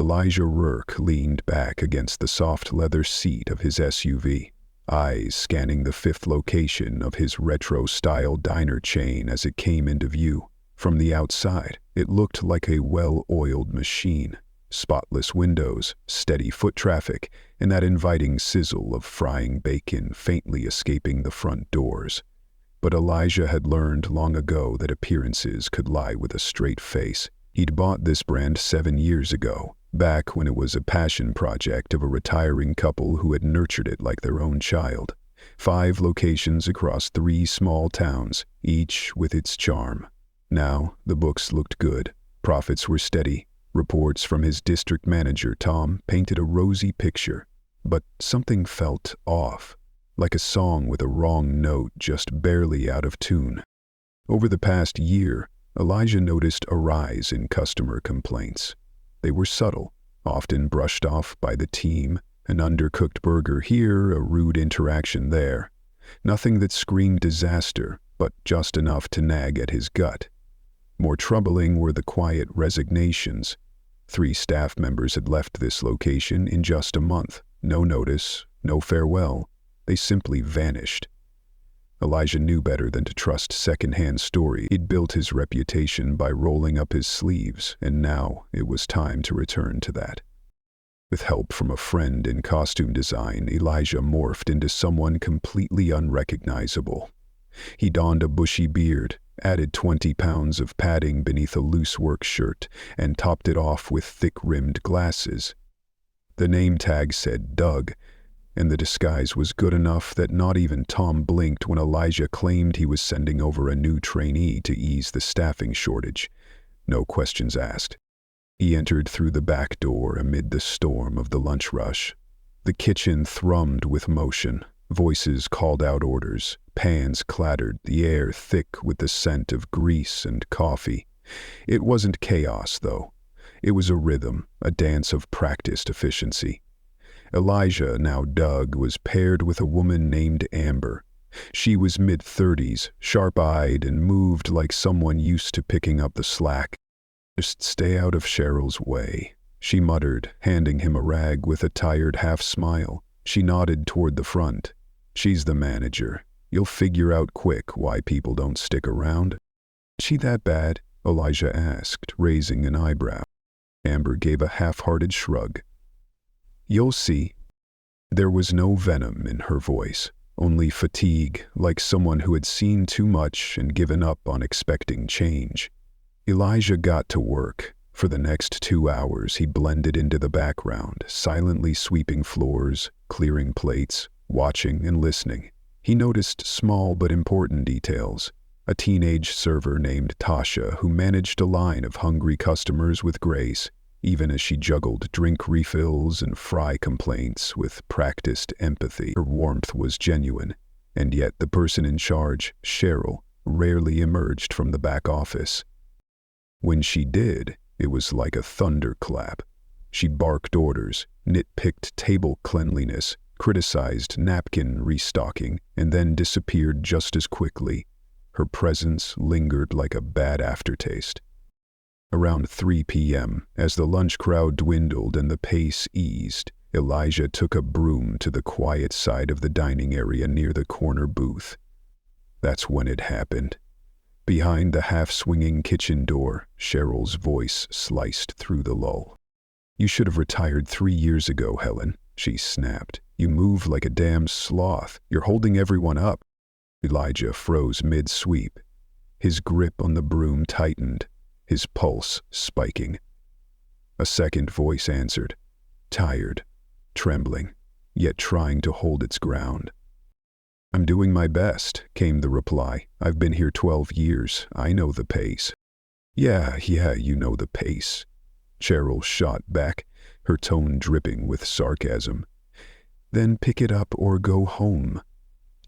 Elijah Rurk leaned back against the soft leather seat of his SUV, eyes scanning the fifth location of his retro-style diner chain as it came into view. From the outside, it looked like a well-oiled machine. Spotless windows, steady foot traffic, and that inviting sizzle of frying bacon faintly escaping the front doors. But Elijah had learned long ago that appearances could lie with a straight face. He'd bought this brand 7 years ago, back when it was a passion project of a retiring couple who had nurtured it like their own child. 5 locations across 3 small towns, each with its charm. Now, the books looked good. Profits were steady. Reports from his district manager, Tom, painted a rosy picture. But something felt off, like a song with a wrong note just barely out of tune. Over the past year, Elijah noticed a rise in customer complaints. They were subtle, often brushed off by the team, an undercooked burger here, a rude interaction there. Nothing that screamed disaster, but just enough to nag at his gut. More troubling were the quiet resignations. 3 staff members had left this location in just a month. No notice, no farewell. They simply vanished. Elijah knew better than to trust second-hand stories. He'd built his reputation by rolling up his sleeves, and now it was time to return to that. With help from a friend in costume design, Elijah morphed into someone completely unrecognizable. He donned a bushy beard, added 20 pounds of padding beneath a loose work shirt, and topped it off with thick-rimmed glasses. The name tag said Doug, and the disguise was good enough that not even Tom blinked when Elijah claimed he was sending over a new trainee to ease the staffing shortage. No questions asked. He entered through the back door amid the storm of the lunch rush. The kitchen thrummed with motion. Voices called out orders. Pans clattered, the air thick with the scent of grease and coffee. It wasn't chaos, though. It was a rhythm, a dance of practiced efficiency. Elijah, now Doug, was paired with a woman named Amber. She was mid-30s, sharp-eyed, and moved like someone used to picking up the slack. "Just stay out of Cheryl's way," she muttered, handing him a rag with a tired half-smile. She nodded toward the front. "She's the manager. You'll figure out quick why people don't stick around." "Is she that bad?" Elijah asked, raising an eyebrow. Amber gave a half-hearted shrug. "You'll see." There was no venom in her voice, only fatigue, like someone who had seen too much and given up on expecting change. Elijah got to work. For the next 2 hours, he blended into the background, silently sweeping floors, clearing plates, watching and listening. He noticed small but important details. A teenage server named Tasha who managed a line of hungry customers with grace, even as she juggled drink refills and fry complaints with practiced empathy. Her warmth was genuine, and yet the person in charge, Cheryl, rarely emerged from the back office. When she did, it was like a thunderclap. She barked orders, nitpicked table cleanliness, criticized napkin restocking, and then disappeared just as quickly. Her presence lingered like a bad aftertaste. Around 3 p.m., as the lunch crowd dwindled and the pace eased, Elijah took a broom to the quiet side of the dining area near the corner booth. That's when it happened. Behind the half-swinging kitchen door, Cheryl's voice sliced through the lull. "You should have retired 3 years ago, Helen," she snapped. "You move like a damn sloth. You're holding everyone up." Elijah froze mid-sweep. His grip on the broom tightened, his pulse spiking. A second voice answered, tired, trembling, yet trying to hold its ground. "I'm doing my best," came the reply. "I've been here 12 years. I know the pace." Yeah, you know the pace," Cheryl shot back, her tone dripping with sarcasm. "Then pick it up or go home.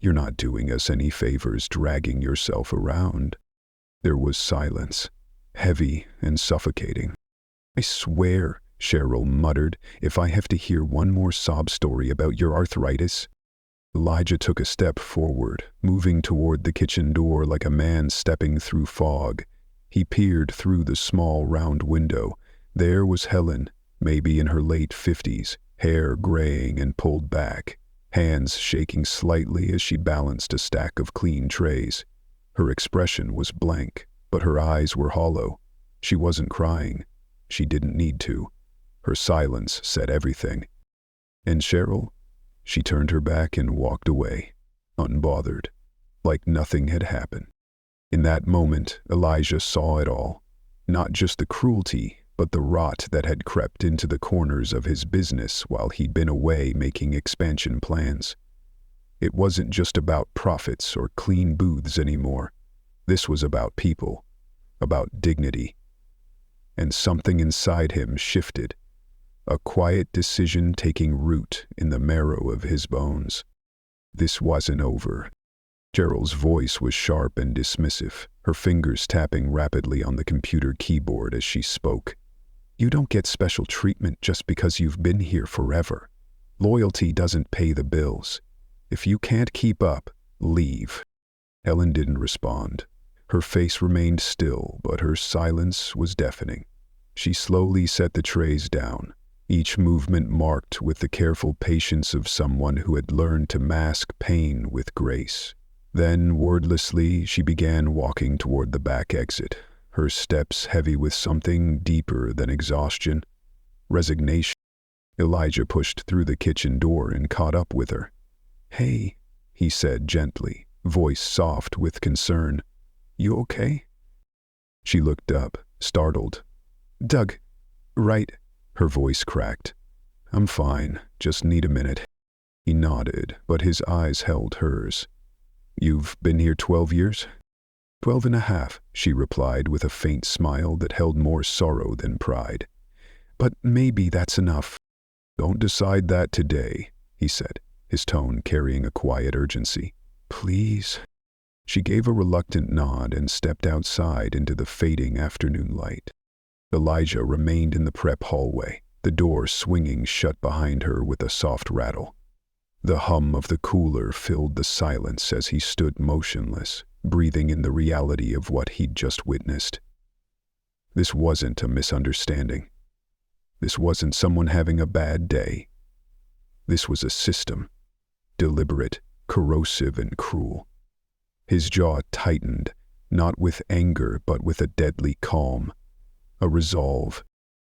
You're not doing us any favors dragging yourself around." There was silence, heavy and suffocating. "I swear," Cheryl muttered, "if I have to hear one more sob story about your arthritis." Elijah took a step forward, moving toward the kitchen door like a man stepping through fog. He peered through the small round window. There was Helen, maybe in her late 50s, hair graying and pulled back, hands shaking slightly as she balanced a stack of clean trays. Her expression was blank, but her eyes were hollow. She wasn't crying. She didn't need to. Her silence said everything. And Cheryl? She turned her back and walked away, unbothered, like nothing had happened. In that moment, Elijah saw it all. Not just the cruelty, but the rot that had crept into the corners of his business while he'd been away making expansion plans. It wasn't just about profits or clean booths anymore. This was about people, about dignity. And something inside him shifted, a quiet decision taking root in the marrow of his bones. This wasn't over. Cheryl's voice was sharp and dismissive, her fingers tapping rapidly on the computer keyboard as she spoke. You don't get special treatment just because you've been here forever. Loyalty doesn't pay the bills. If you can't keep up, leave. Helen didn't respond. Her face remained still, but her silence was deafening. She slowly set the trays down, each movement marked with the careful patience of someone who had learned to mask pain with grace. Then, wordlessly, she began walking toward the back exit, her steps heavy with something deeper than exhaustion, resignation. Elijah pushed through the kitchen door and caught up with her. "Hey," he said gently, voice soft with concern. "You okay?" She looked up, startled. "Doug, right?" Her voice cracked. "I'm fine, just need a minute." He nodded, but his eyes held hers. "You've been here 12 years? 12 and a half, she replied with a faint smile that held more sorrow than pride. "But maybe that's enough." "Don't decide that today," he said, his tone carrying a quiet urgency. "Please." She gave a reluctant nod and stepped outside into the fading afternoon light. Elijah remained in the prep hallway, the door swinging shut behind her with a soft rattle. The hum of the cooler filled the silence as he stood motionless, breathing in the reality of what he'd just witnessed. This wasn't a misunderstanding. This wasn't someone having a bad day. This was a system, deliberate, corrosive, and cruel. His jaw tightened, not with anger but with a deadly calm, a resolve.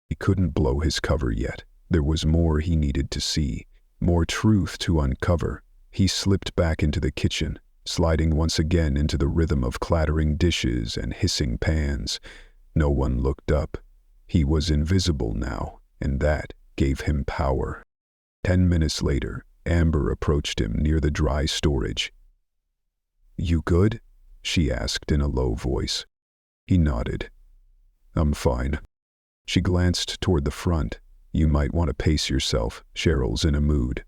He couldn't blow his cover yet. There was more he needed to see, more truth to uncover. He slipped back into the kitchen, sliding once again into the rhythm of clattering dishes and hissing pans. No one looked up. He was invisible now, and that gave him power. 10 minutes later, Amber approached him near the dry storage. "You good?" she asked in a low voice. He nodded. "I'm fine." She glanced toward the front. "You might want to pace yourself. Cheryl's in a mood."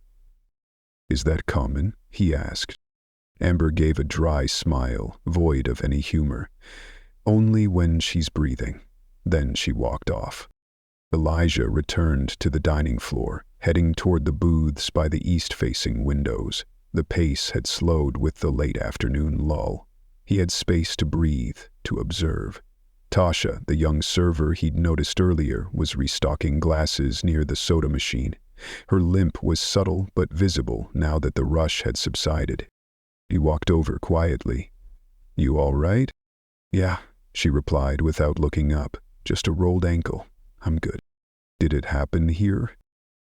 "Is that common?" he asked. Amber gave a dry smile, void of any humor. "Only when she's breathing." Then she walked off. Elijah returned to the dining floor, heading toward the booths by the east-facing windows. The pace had slowed with the late afternoon lull. He had space to breathe, to observe. Tasha, the young server he'd noticed earlier, was restocking glasses near the soda machine. Her limp was subtle but visible now that the rush had subsided. He walked over quietly. "You all right?" "Yeah," she replied without looking up. "Just a rolled ankle. I'm good." "Did it happen here?"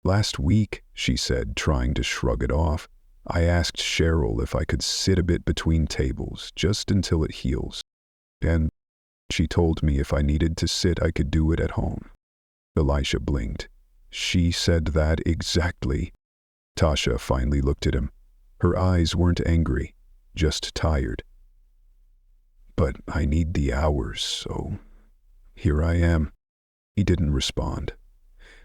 "Last week," she said, trying to shrug it off. "I asked Cheryl if I could sit a bit between tables, just until it heals. And she told me if I needed to sit, I could do it at home." Elisha blinked. "She said that exactly." Tasha finally looked at him. Her eyes weren't angry, just tired. "But I need the hours, so here I am." He didn't respond.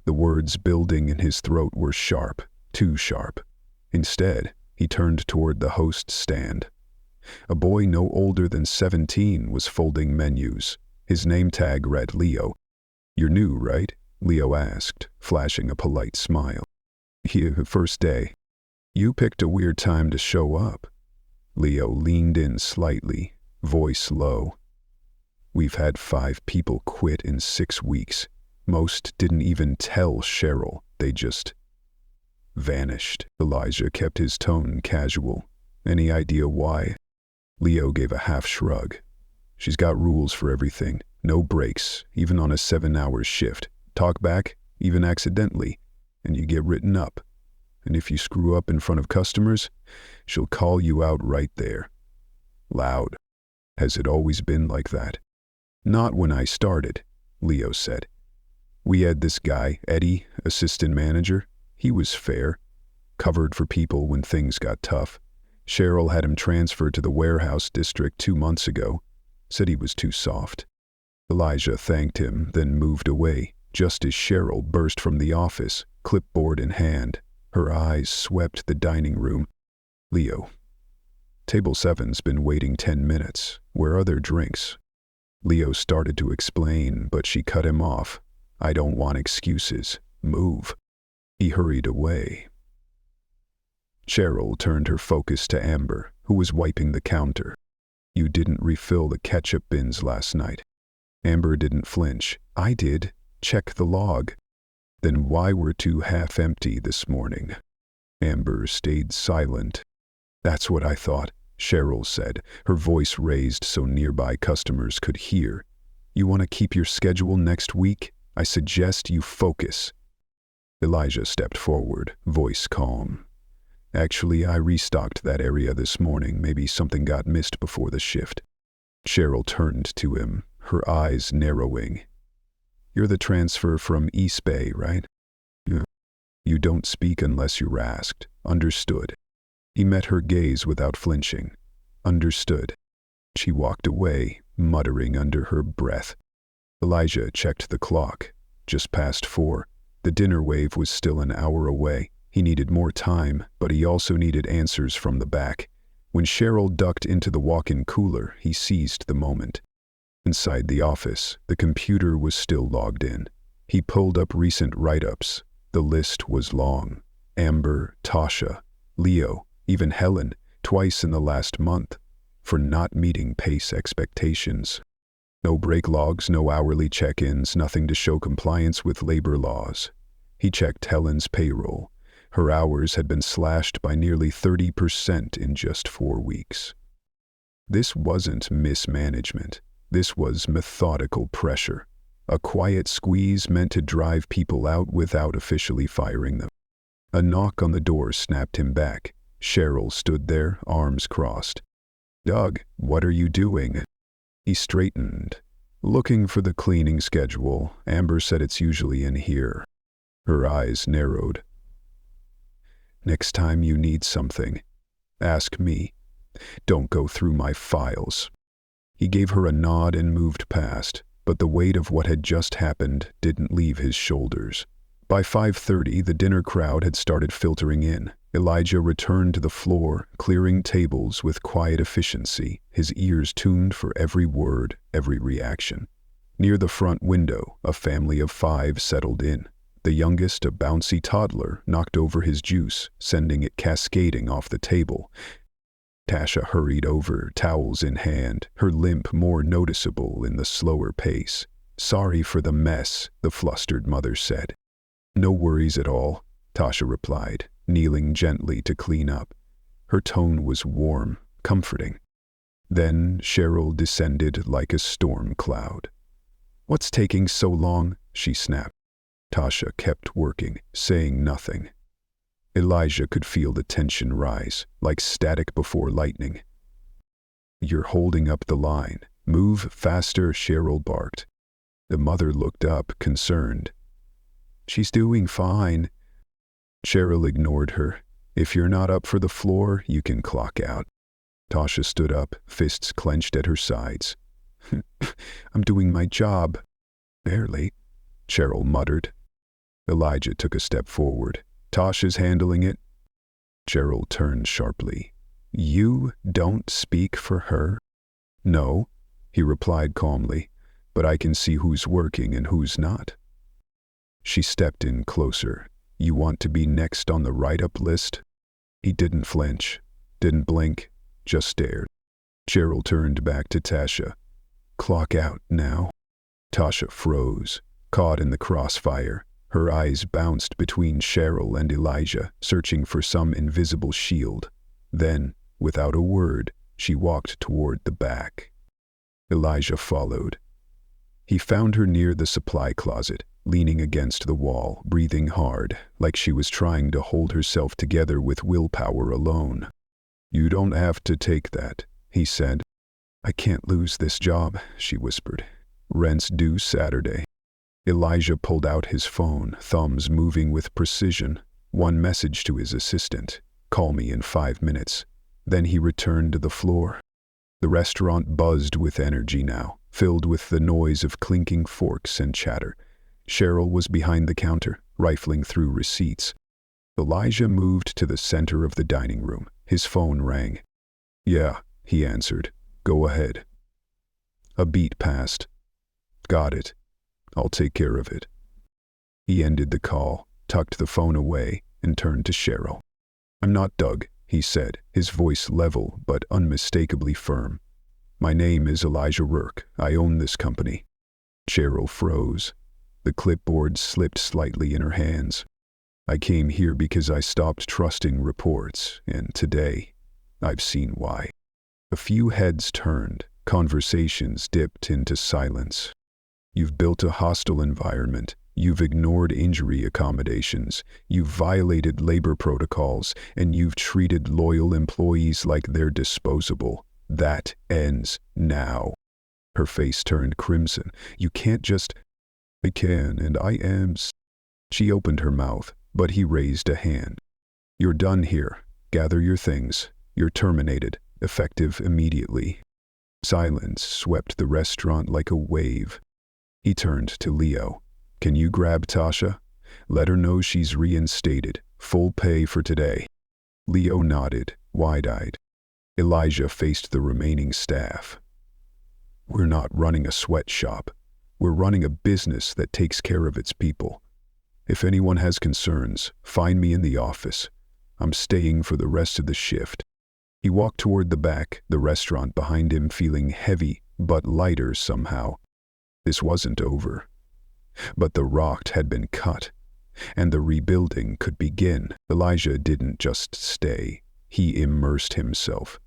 The words building in his throat were sharp, too sharp. Instead, he turned toward the host's stand. A boy no older than 17 was folding menus. His name tag read Leo. "You're new, right?" Leo asked, flashing a polite smile. "Yeah, first day." "You picked a weird time to show up." Leo leaned in slightly, voice low. "We've had 5 people quit in 6 weeks. Most didn't even tell Cheryl, they just vanished. Elijah kept his tone casual. Any idea why? Leo gave a half shrug. She's got rules for everything. No breaks, even on a 7-hour shift. Talk back, even accidentally, and you get written up. And if you screw up in front of customers, she'll call you out right there. Loud. Has it always been like that? Not when I started, Leo said. We had this guy, Eddie, assistant manager. He was fair. Covered for people when things got tough. Cheryl had him transferred to the warehouse district 2 months ago. Said he was too soft. Elijah thanked him, then moved away, just as Cheryl burst from the office, clipboard in hand. Her eyes swept the dining room. Leo. Table 7's been waiting 10 minutes. Where are their drinks? Leo started to explain, but she cut him off. I don't want excuses. Move. He hurried away. Cheryl turned her focus to Amber, who was wiping the counter. You didn't refill the ketchup bins last night. Amber didn't flinch. I did. Check the log. Then why were 2 half empty this morning? Amber stayed silent. That's what I thought, Cheryl said, her voice raised so nearby customers could hear. You want to keep your schedule next week? I suggest you focus. Elijah stepped forward, voice calm. Actually, I restocked that area this morning. Maybe something got missed before the shift. Cheryl turned to him, her eyes narrowing. You're the transfer from East Bay, right? Yeah. You don't speak unless you're asked. Understood. He met her gaze without flinching. Understood. She walked away, muttering under her breath. Elijah checked the clock. Just past 4. The dinner wave was still an hour away. He needed more time, but he also needed answers from the back. When Cheryl ducked into the walk-in cooler, he seized the moment. Inside the office, the computer was still logged in. He pulled up recent write-ups. The list was long. Amber, Tasha, Leo, even Helen, twice in the last month, for not meeting pace expectations. No break logs, no hourly check-ins, nothing to show compliance with labor laws. He checked Helen's payroll. Her hours had been slashed by nearly 30% in just 4 weeks. This wasn't mismanagement. This was methodical pressure. A quiet squeeze meant to drive people out without officially firing them. A knock on the door snapped him back. Cheryl stood there, arms crossed. Doug, what are you doing? He straightened. Looking for the cleaning schedule. Amber said it's usually in here. Her eyes narrowed. Next time you need something, ask me. Don't go through my files. He gave her a nod and moved past, but the weight of what had just happened didn't leave his shoulders. By 5:30, the dinner crowd had started filtering in. Elijah returned to the floor, clearing tables with quiet efficiency, his ears tuned for every word, every reaction. Near the front window, a family of 5 settled in. The youngest, a bouncy toddler, knocked over his juice, sending it cascading off the table. Tasha hurried over, towels in hand, her limp more noticeable in the slower pace. Sorry for the mess, the flustered mother said. No worries at all, Tasha replied, kneeling gently to clean up. Her tone was warm, comforting. Then Cheryl descended like a storm cloud. What's taking so long? She snapped. Tasha kept working, saying nothing. Elijah could feel the tension rise, like static before lightning. You're holding up the line. Move faster, Cheryl barked. The mother looked up, concerned. She's doing fine. Cheryl ignored her. If you're not up for the floor, you can clock out. Tasha stood up, fists clenched at her sides. I'm doing my job. Barely, Cheryl muttered. Elijah took a step forward. Tasha's handling it. Cheryl turned sharply. You don't speak for her? No, he replied calmly, but I can see who's working and who's not. She stepped in closer. You want to be next on the write-up list? He didn't flinch, didn't blink, just stared. Cheryl turned back to Tasha. Clock out now. Tasha froze. Caught in the crossfire, her eyes bounced between Cheryl and Elijah, searching for some invisible shield. Then, without a word, she walked toward the back. Elijah followed. He found her near the supply closet, leaning against the wall, breathing hard, like she was trying to hold herself together with willpower alone. "You don't have to take that," he said. "I can't lose this job," she whispered. "Rent's due Saturday." Elijah pulled out his phone, thumbs moving with precision. One message to his assistant: "Call me in 5 minutes." Then he returned to the floor. The restaurant buzzed with energy now, filled with the noise of clinking forks and chatter. Cheryl was behind the counter, rifling through receipts. Elijah moved to the center of the dining room. His phone rang. "Yeah," he answered. "Go ahead." A beat passed. "Got it. I'll take care of it." He ended the call, tucked the phone away, and turned to Cheryl. "I'm not Doug," he said, his voice level but unmistakably firm. "My name is Elijah Rurk. I own this company." Cheryl froze. The clipboard slipped slightly in her hands. "I came here because I stopped trusting reports, and today, I've seen why." A few heads turned. Conversations dipped into silence. "You've built a hostile environment. You've ignored injury accommodations. You've violated labor protocols, and you've treated loyal employees like they're disposable. That ends now." Her face turned crimson. "You can't just—" "I can, and I am." She opened her mouth, but he raised a hand. "You're done here. Gather your things. You're terminated, effective immediately." Silence swept the restaurant like a wave. He turned to Leo. "Can you grab Tasha? Let her know she's reinstated. Full pay for today." Leo nodded, wide-eyed. Elijah faced the remaining staff. "We're not running a sweatshop. We're running a business that takes care of its people. If anyone has concerns, find me in the office. I'm staying for the rest of the shift." He walked toward the back, the restaurant behind him feeling heavy but lighter somehow. This wasn't over. But the rock had been cut, and the rebuilding could begin. Elijah didn't just stay. He immersed himself.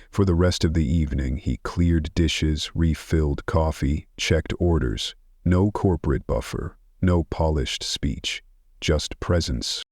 For the rest of the evening, he cleared dishes, refilled coffee, checked orders. No corporate buffer, no polished speech, just presence.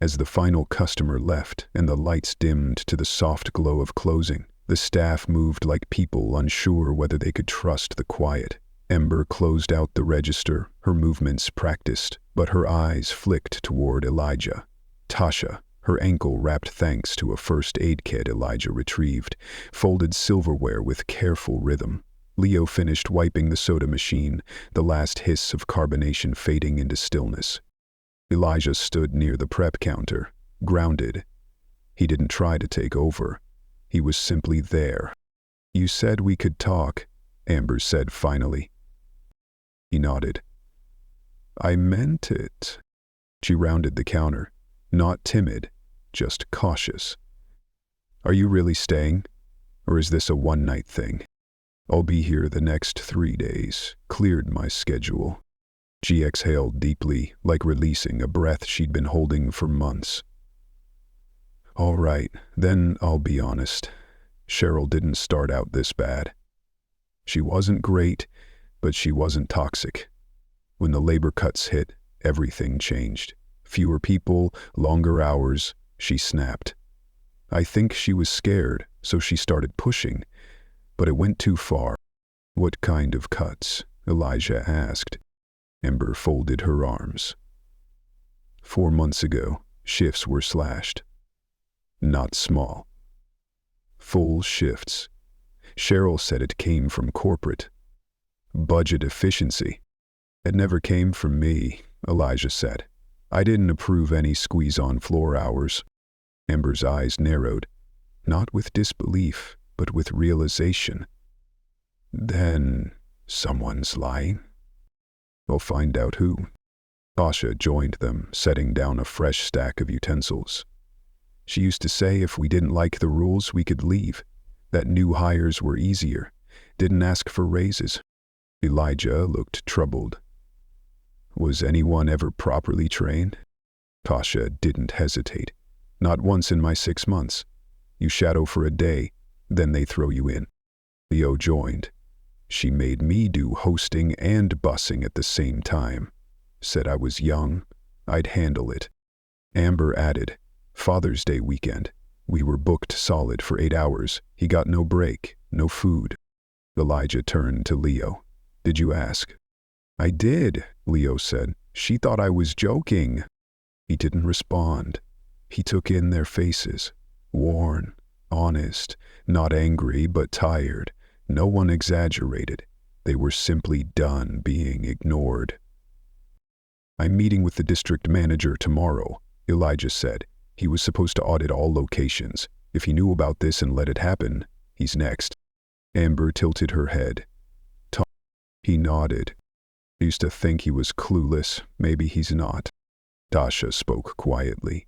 As the final customer left and the lights dimmed to the soft glow of closing, the staff moved like people unsure whether they could trust the quiet. Ember closed out the register, her movements practiced, but her eyes flicked toward Elijah. Tasha, her ankle wrapped thanks to a first aid kit Elijah retrieved, folded silverware with careful rhythm. Leo finished wiping the soda machine, the last hiss of carbonation fading into stillness. Elijah stood near the prep counter, grounded. He didn't try to take over. He was simply there. "You said we could talk," Amber said finally. He nodded. "I meant it." She rounded the counter, not timid, just cautious. "Are you really staying? Or is this a one-night thing?" "I'll be here the next 3 days. Cleared my schedule." She exhaled deeply, like releasing a breath she'd been holding for months. "All right, then I'll be honest. Cheryl didn't start out this bad. She wasn't great, but she wasn't toxic. When the labor cuts hit, everything changed. Fewer people, longer hours, she snapped. I think she was scared, so she started pushing, but it went too far." "What kind of cuts?" Elijah asked. Ember folded her arms. 4 months ago, shifts were slashed. Not small. Full shifts. Cheryl said it came from corporate. Budget efficiency. "It never came from me," Elijah said. "I didn't approve any squeeze-on floor hours." Ember's eyes narrowed, not with disbelief, but with realization. "Then someone's lying?" "I'll find out who." Tasha joined them, setting down a fresh stack of utensils. "She used to say if we didn't like the rules, we could leave. That new hires were easier. Didn't ask for raises." Elijah looked troubled. Was anyone ever properly trained? Tasha didn't hesitate. Not once in my 6 months. You shadow for a day, then they throw you in. Leo joined. She made me do hosting and bussing at the same time. Said I was young, I'd handle it. Amber added, Father's Day weekend. We were booked solid for 8 hours. He got no break, no food. Elijah turned to Leo. Did you ask? I did, Leo said. She thought I was joking. He didn't respond. He took in their faces. Worn, honest, not angry but tired. No one exaggerated. They were simply done being ignored. I'm meeting with the district manager tomorrow, Elijah said. He was supposed to audit all locations. If he knew about this and let it happen, he's next. Amber tilted her head. Tom. He nodded. I used to think he was clueless. Maybe he's not. Tasha spoke quietly.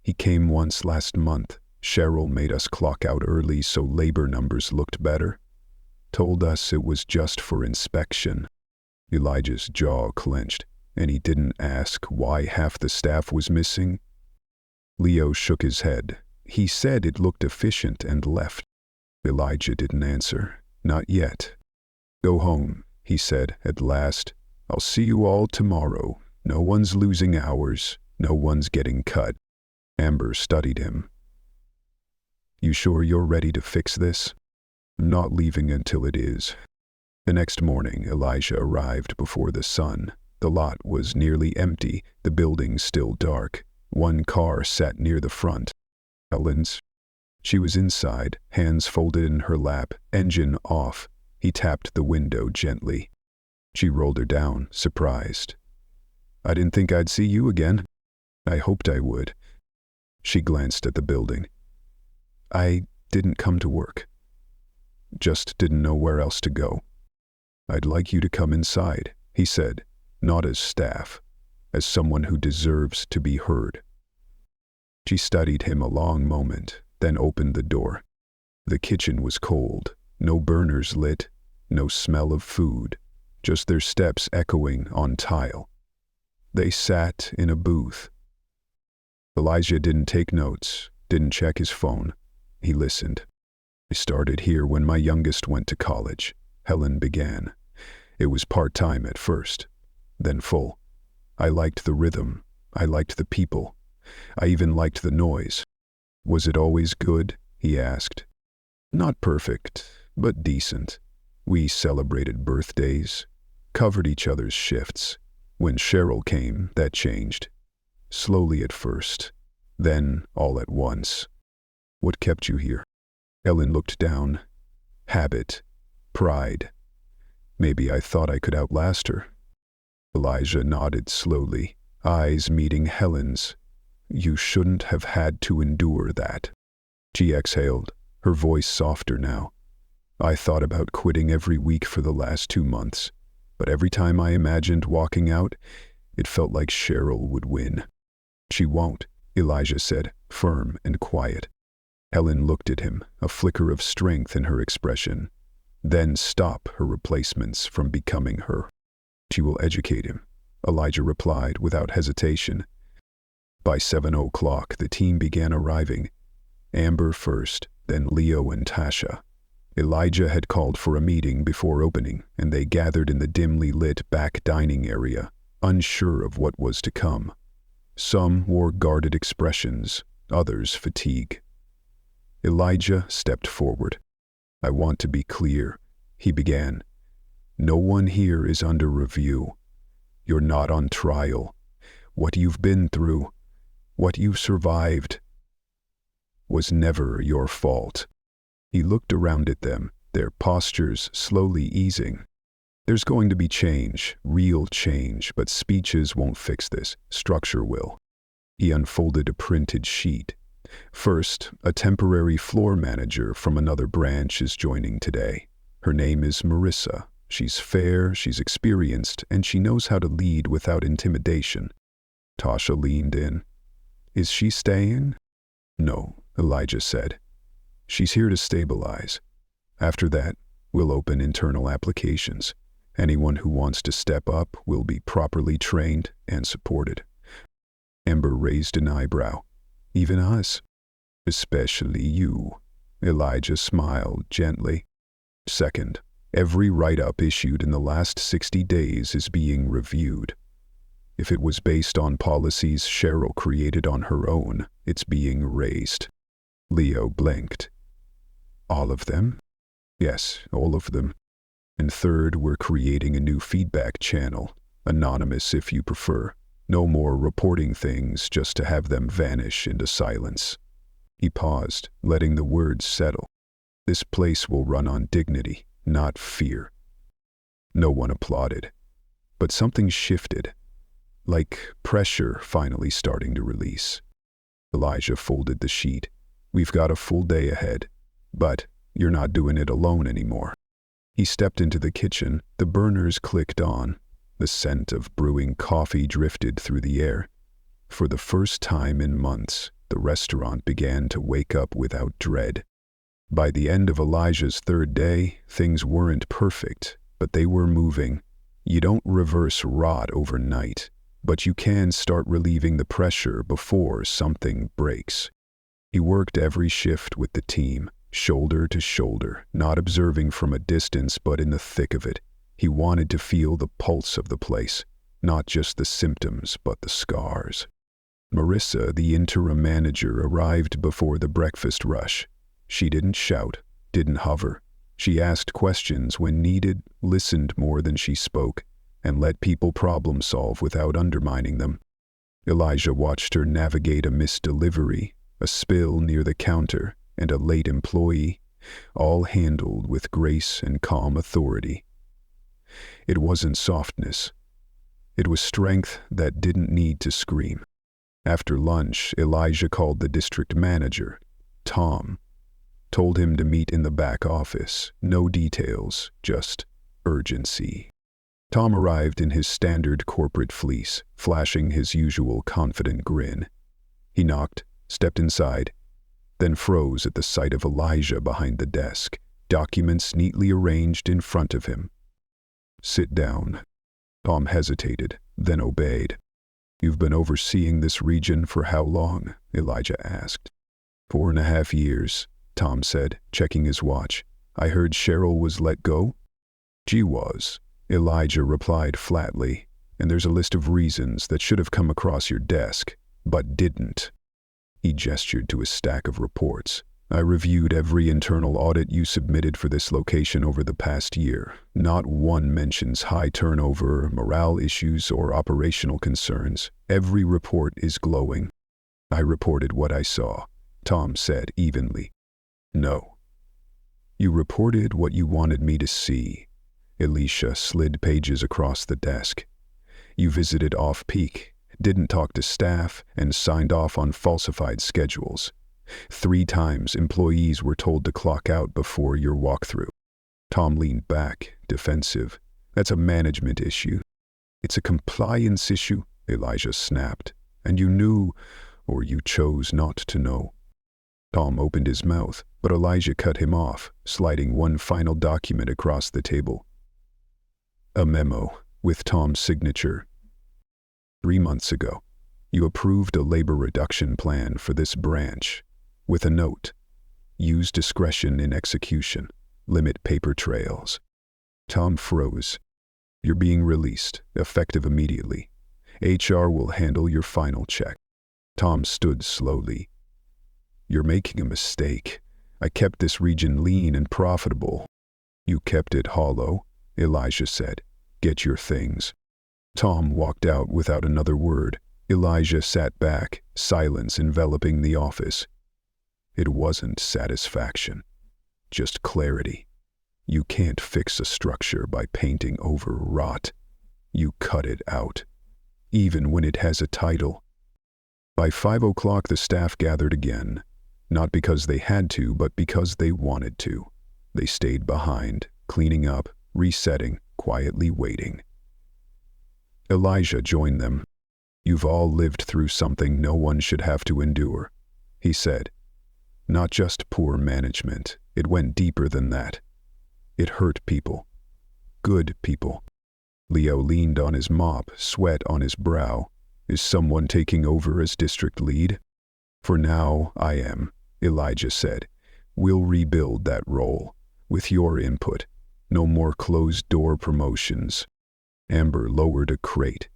He came once last month. Cheryl made us clock out early so labor numbers looked better. Told us it was just for inspection. Elijah's jaw clenched, and he didn't ask why half the staff was missing. Leo shook his head. He said it looked efficient and left. Elijah didn't answer. Not yet. Go home, he said at last. I'll see you all tomorrow. No one's losing hours. No one's getting cut. Amber studied him. You sure you're ready to fix this? I'm not leaving until it is. The next morning, Elijah arrived before the sun. The lot was nearly empty, the building still dark. One car sat near the front. Helen's. She was inside, hands folded in her lap, engine off. He tapped the window gently. She rolled her down, surprised. I didn't think I'd see you again. I hoped I would. She glanced at the building. I didn't come to work. Just didn't know where else to go. I'd like you to come inside, he said, not as staff, as someone who deserves to be heard. She studied him a long moment, then opened the door. The kitchen was cold, no burners lit, no smell of food, just their steps echoing on tile. They sat in a booth. Elijah didn't take notes, didn't check his phone. He listened. I started here when my youngest went to college, Helen began. It was part-time at first, then full. I liked the rhythm. I liked the people. I even liked the noise. Was it always good? He asked. Not perfect, but decent. We celebrated birthdays, covered each other's shifts. When Cheryl came, that changed. Slowly at first, then all at once. What kept you here? Helen looked down. Habit. Pride. Maybe I thought I could outlast her. Elijah nodded slowly, eyes meeting Helen's. You shouldn't have had to endure that. She exhaled, her voice softer now. I thought about quitting every week for the last 2 months, but every time I imagined walking out, it felt like Cheryl would win. She won't, Elijah said, firm and quiet. Helen looked at him, a flicker of strength in her expression. Then stop her replacements from becoming her. She will educate him, Elijah replied without hesitation. By 7:00, the team began arriving. Amber first, then Leo and Tasha. Elijah had called for a meeting before opening, and they gathered in the dimly lit back dining area, unsure of what was to come. Some wore guarded expressions, others fatigue. Elijah stepped forward. I want to be clear, he began. No one here is under review. You're not on trial. What you've been through, what you've survived, was never your fault. He looked around at them, their postures slowly easing. There's going to be change, real change, but speeches won't fix this. Structure will. He unfolded a printed sheet. First, a temporary floor manager from another branch is joining today. Her name is Marissa. She's fair, she's experienced, and she knows how to lead without intimidation. Tasha leaned in. Is she staying? No, Elijah said. She's here to stabilize. After that, we'll open internal applications. Anyone who wants to step up will be properly trained and supported. Amber raised an eyebrow. Even us? Especially you. Elijah smiled gently. Second, every write-up issued in the last 60 days is being reviewed. If it was based on policies Cheryl created on her own, it's being raised. Leo blinked. All of them? Yes, all of them. And third, we're creating a new feedback channel, anonymous if you prefer. No more reporting things just to have them vanish into silence. He paused, letting the words settle. This place will run on dignity, not fear. No one applauded. But something shifted, like pressure finally starting to release. Elijah folded the sheet. We've got a full day ahead, but you're not doing it alone anymore. He stepped into the kitchen. The burners clicked on. The scent of brewing coffee drifted through the air. For the first time in months, the restaurant began to wake up without dread. By the end of Elijah's third day, things weren't perfect, but they were moving. You don't reverse rot overnight, but you can start relieving the pressure before something breaks. He worked every shift with the team, shoulder to shoulder, not observing from a distance but in the thick of it. He wanted to feel the pulse of the place, not just the symptoms but the scars. Marissa, the interim manager, arrived before the breakfast rush. She didn't shout, didn't hover. She asked questions when needed, listened more than she spoke, and let people problem solve without undermining them. Elijah watched her navigate a missed delivery, a spill near the counter, and a late employee, all handled with grace and calm authority. It wasn't softness. It was strength that didn't need to scream. After lunch, Elijah called the district manager, Tom, told him to meet in the back office. No details, just urgency. Tom arrived in his standard corporate fleece, flashing his usual confident grin. He knocked, stepped inside, then froze at the sight of Elijah behind the desk, documents neatly arranged in front of him. Sit down. Tom hesitated, then obeyed. You've been overseeing this region for how long? Elijah asked. 4.5 years, Tom said, checking his watch. I heard Cheryl was let go? She was, Elijah replied flatly, and there's a list of reasons that should have come across your desk, but didn't. He gestured to a stack of reports. I reviewed every internal audit you submitted for this location over the past year. Not one mentions high turnover, morale issues, or operational concerns. Every report is glowing. I reported what I saw, Tom said evenly. No. You reported what you wanted me to see. Alicia slid pages across the desk. You visited off-peak, didn't talk to staff, and signed off on falsified schedules. 3 times employees were told to clock out before your walkthrough. Tom leaned back, defensive. That's a management issue. It's a compliance issue, Elijah snapped. And you knew, or you chose not to know. Tom opened his mouth, but Elijah cut him off, sliding one final document across the table. A memo, with Tom's signature. 3 months ago, you approved a labor reduction plan for this branch. With a note, use discretion in execution, limit paper trails. Tom froze. You're being released, effective immediately. HR will handle your final check. Tom stood slowly. You're making a mistake. I kept this region lean and profitable. You kept it hollow, Elijah said. Get your things. Tom walked out without another word. Elijah sat back, silence enveloping the office. It wasn't satisfaction, just clarity. You can't fix a structure by painting over rot. You cut it out, even when it has a title. By 5 o'clock the staff gathered again, not because they had to, but because they wanted to. They stayed behind, cleaning up, resetting, quietly waiting. Elijah joined them. You've all lived through something no one should have to endure, he said. Not just poor management, it went deeper than that. It hurt people. Good people. Leo leaned on his mop, sweat on his brow. Is someone taking over as district lead? For now, I am, Elijah said. We'll rebuild that role. With your input. No more closed-door promotions. Amber lowered a crate.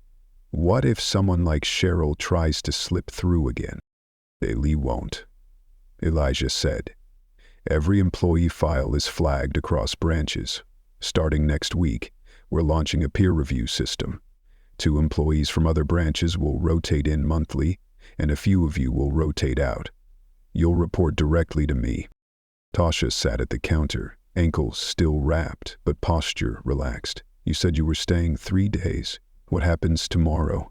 What if someone like Cheryl tries to slip through again? They won't, Elijah said. Every employee file is flagged across branches. Starting next week, we're launching a peer review system. 2 employees from other branches will rotate in monthly, and a few of you will rotate out. You'll report directly to me. Tasha sat at the counter, ankles still wrapped, but posture relaxed. You said you were staying 3 days. What happens tomorrow?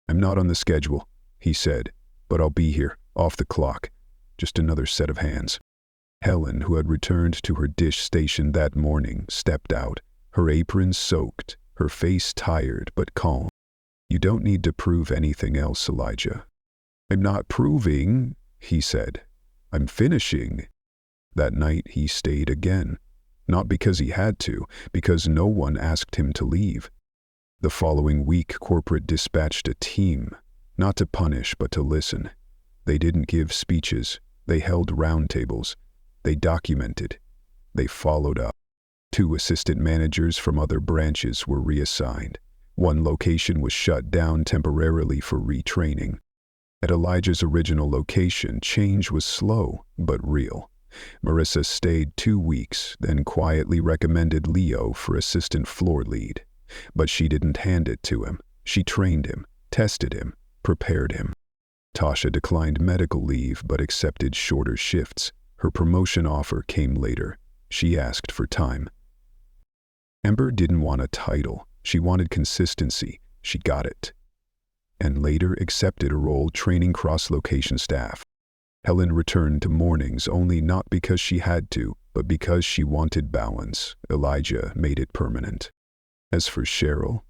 I'm not on the schedule, he said, but I'll be here, off the clock. Just another set of hands. Helen, who had returned to her dish station that morning, stepped out, her apron soaked, her face tired but calm. You don't need to prove anything else, Elijah. I'm not proving, he said. I'm finishing. That night he stayed again. Not because he had to, because no one asked him to leave. The following week, corporate dispatched a team, not to punish but to listen. They didn't give speeches. They held roundtables. They documented. They followed up. 2 assistant managers from other branches were reassigned. 1 location was shut down temporarily for retraining. At Elijah's original location, change was slow but real. Marissa stayed 2 weeks, then quietly recommended Leo for assistant floor lead. But she didn't hand it to him. She trained him, tested him, prepared him. Tasha declined medical leave but accepted shorter shifts. Her promotion offer came later. She asked for time. Amber didn't want a title. She wanted consistency. She got it. And later accepted a role training cross-location staff. Helen returned to mornings only not because she had to, but because she wanted balance. Elijah made it permanent. As for Cheryl,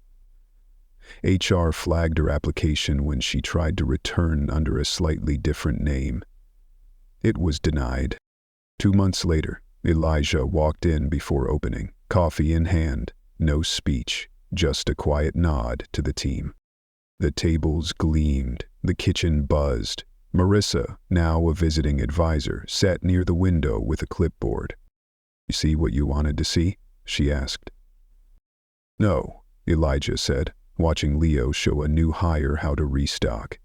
HR flagged her application when she tried to return under a slightly different name. It was denied. 2 months later, Elijah walked in before opening, coffee in hand, no speech, just a quiet nod to the team. The tables gleamed, the kitchen buzzed. Marissa, now a visiting advisor, sat near the window with a clipboard. You see what you wanted to see? She asked. No, Elijah said, watching Leo show a new hire how to restock.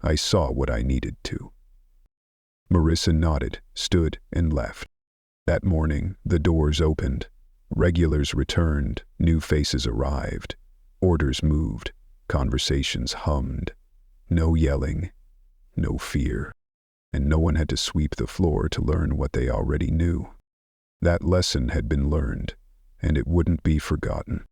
I saw what I needed to. Marissa nodded, stood, and left. That morning, the doors opened. Regulars returned, new faces arrived. Orders moved, conversations hummed. No yelling, no fear. And no one had to sweep the floor to learn what they already knew. That lesson had been learned, and it wouldn't be forgotten.